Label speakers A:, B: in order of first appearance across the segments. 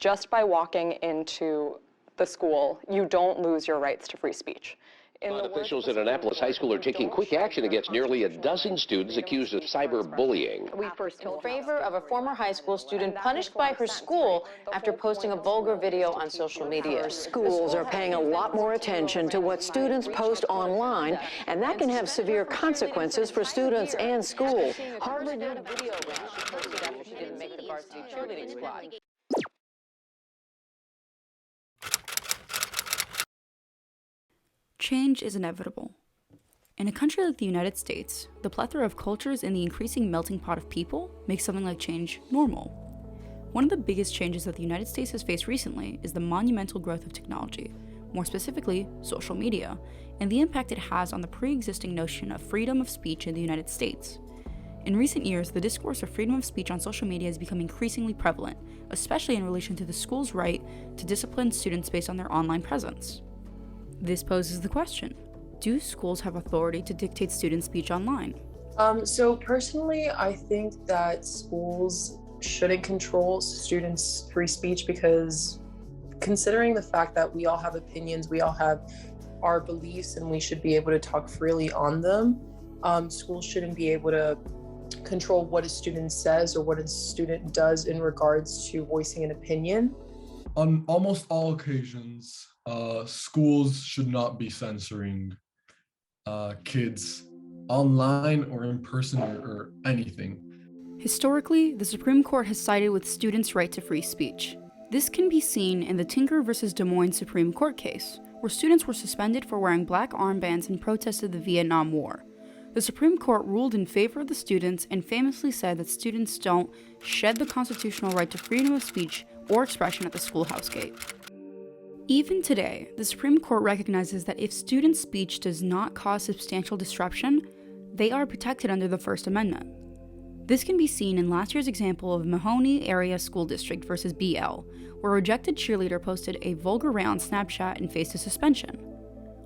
A: just by walking into the school, you don't lose your rights to free speech.
B: Officials in Annapolis High School are taking quick action against nearly a dozen students accused of cyberbullying.
C: We first told in favor of a former high school student punished by her school after posting a vulgar video on social media.
D: Schools are paying a lot more attention to what students post online, and that can have severe consequences for students and schools.
C: Harvard did a video rant she posted after she didn't make the varsity cheerleading squad.
E: Change is inevitable. In a country like the United States, the plethora of cultures and the increasing melting pot of people makes something like change normal. One of the biggest changes that the United States has faced recently is the monumental growth of technology, more specifically, social media, and the impact it has on the pre-existing notion of freedom of speech in the United States. In recent years, the discourse of freedom of speech on social media has become increasingly prevalent, especially in relation to the school's right to discipline students based on their online presence. This poses the question, do schools have authority to dictate student speech online?
F: So personally, I think that schools shouldn't control students' free speech because considering the fact that we all have opinions, we all have our beliefs, and we should be able to talk freely on them, schools shouldn't be able to control what a student says or what a student does in regards to voicing an opinion.
G: On almost all occasions, schools should not be censoring kids online or in person or anything.
E: Historically, the Supreme Court has sided with students' right to free speech. This can be seen in the Tinker versus Des Moines Supreme Court case, where students were suspended for wearing black armbands in protest of the Vietnam War. The Supreme Court ruled in favor of the students and famously said that students don't shed the constitutional right to freedom of speech or expression at the schoolhouse gate. Even today, the Supreme Court recognizes that if student speech does not cause substantial disruption, they are protected under the First Amendment. This can be seen in last year's example of Mahoney Area School District versus BL, where a rejected cheerleader posted a vulgar rant on Snapchat and faced a suspension.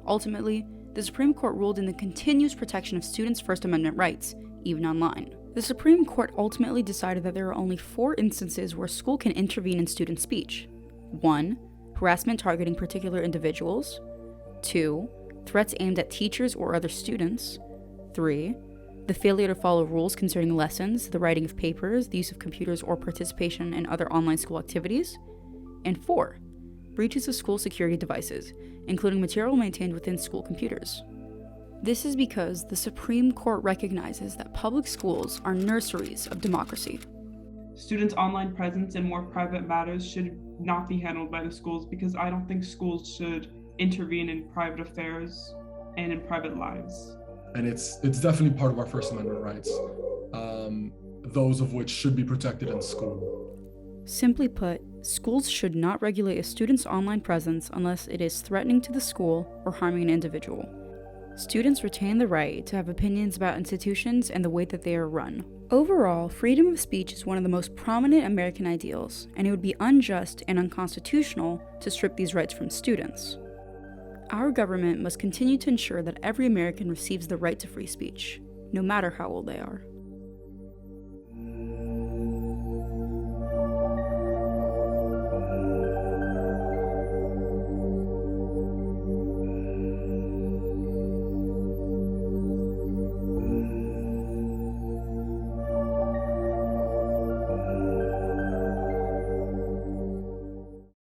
E: Ultimately, the Supreme Court ruled in the continuous protection of students' First Amendment rights, even online. The Supreme Court ultimately decided that there are only 4 instances where school can intervene in student speech. 1. Harassment targeting particular individuals. 2. Threats aimed at teachers or other students. 3. The failure to follow rules concerning lessons, the writing of papers, the use of computers, or participation in other online school activities. And 4. Breaches of school security devices, including material maintained within school computers. This is because the Supreme Court recognizes that public schools are nurseries of democracy.
H: Students' online presence and more private matters should not be handled by the schools because I don't think schools should intervene in private affairs and in private lives.
G: And it's definitely part of our First Amendment rights, those of which should be protected in school.
E: Simply put, schools should not regulate a student's online presence unless it is threatening to the school or harming an individual. Students retain the right to have opinions about institutions and the way that they are run. Overall, freedom of speech is one of the most prominent American ideals, and it would be unjust and unconstitutional to strip these rights from students. Our government must continue to ensure that every American receives the right to free speech, no matter how old they are.